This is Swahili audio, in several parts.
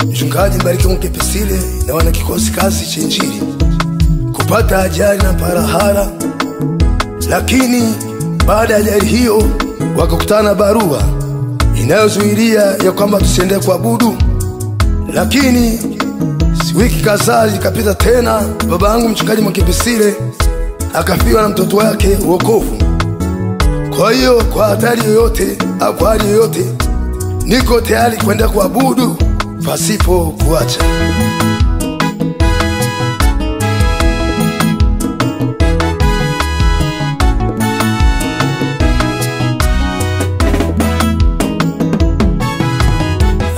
Mchungaji Mbarikiwa Mkepesile na wana kikosi kazi cha Injili kupata ajali na parahara, lakini baada ya ajali hiyo wakakutana barua inayozuilia ya kwamba tusiende kuabudu. Lakini wiki kadhaa ikapita tena, baba yangu Mchungaji Mkepesile akafiwa na mtoto wake wokovu. Kwa hiyo kwa hatari yoyote au kwa hali yoyote, niko tayari kwenda kuabudu pasipo kuacha.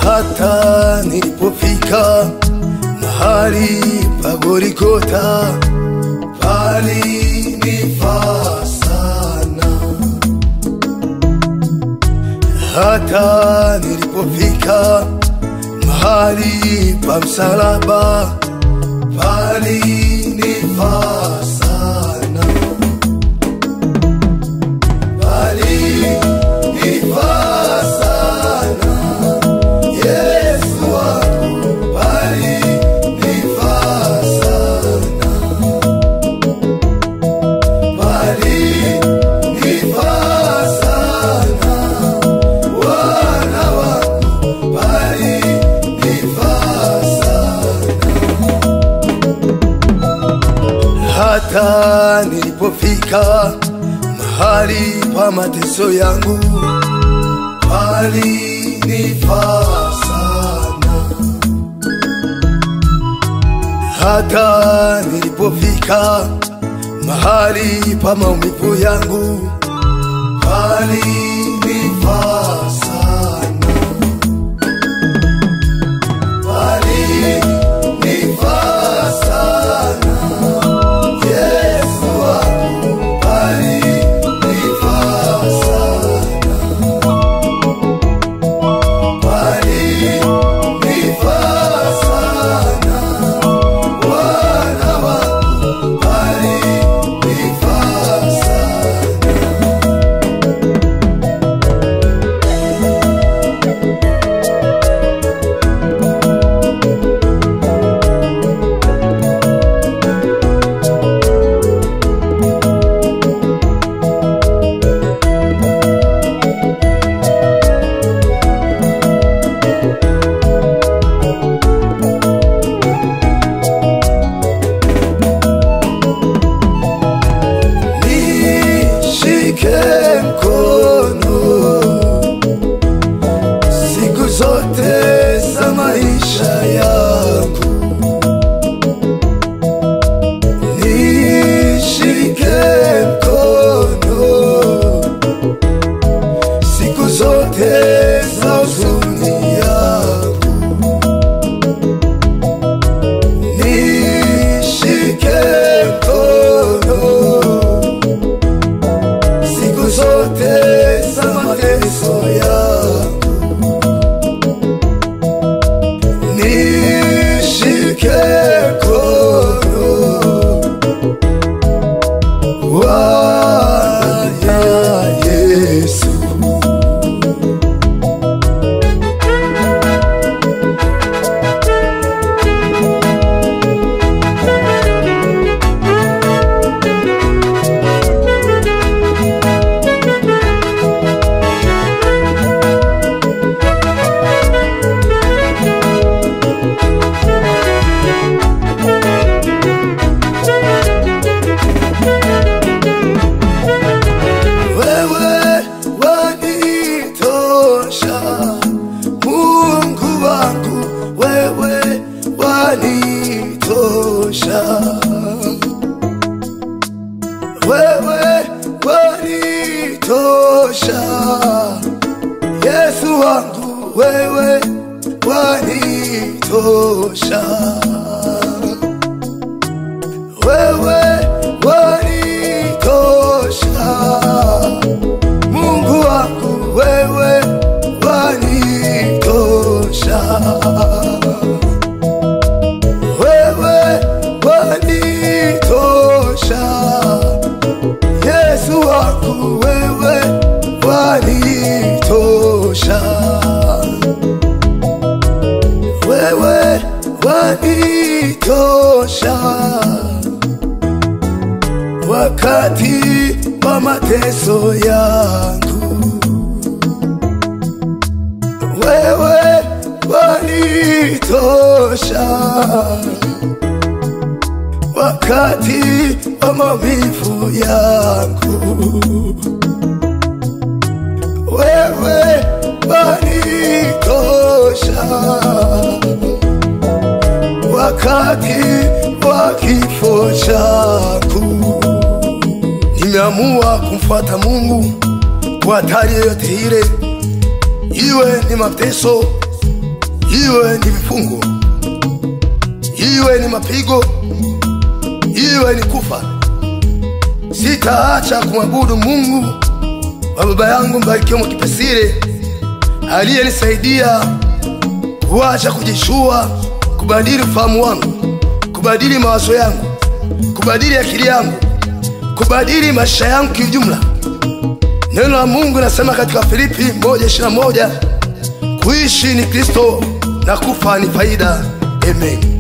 Hata nilipofika mahali pa Golgotha, palinifaa sana. Hata nilipofika mahali pa msalaba, palinifaa sana. Palinifaa sana, Yesu wangu, palinifaa sana. Palinifaa sana, wana wangu, palinifaa sana. Hata nilipofika mahali pa mateso yangu, palinifaa sana. Hata nilipofika mahali pa maumivu yangu, palinifaa sana. Palinifaa sana, Yesu wangu, palinifaa sana. Palinifaa sana, wana wangu, palinifaa sana. Nishike mkono siku zote za maisha yangu. Nishike mkono siku zote za huzuni yangu. Nishike mkono siku zote za mateso yangu. Nishike mkono, Bwana Yesu. Wewe wanitosha, Mungu wangu, wewe wanitosha. Wewe wanitosha, Yesu wangu, wewe wanitosha. Wewe wanitosha, Mungu wangu, wewe wanitosha. Wewe wanitosha, Yesu wangu, wewe wanitosha. Wewe wewe wanitosha wakati wa mateso yangu. Wewe wanitosha wakati wa maumivu yangu. Wewe wanitosha wakati wa kifo changu. Nimeamua kumfuata Mungu kwa hatari yoyote ile, iwe ni mateso, iwe ni vifungo, iwe ni mapigo, iwe ni kufa. Sitaacha kumwabudu Mungu wa baba yangu Mbarikiwa Mwakipesile, aliyenisaidia kuacha kujishua, kubadili ufahamu wangu, kubadili mawazo yangu, kubadili akili yangu, kubadili maisha yangu kiujumla. Neno la Mungu nasema katika Filipi 1:21, kuishi ni Kristo na kufa ni faida. Amen.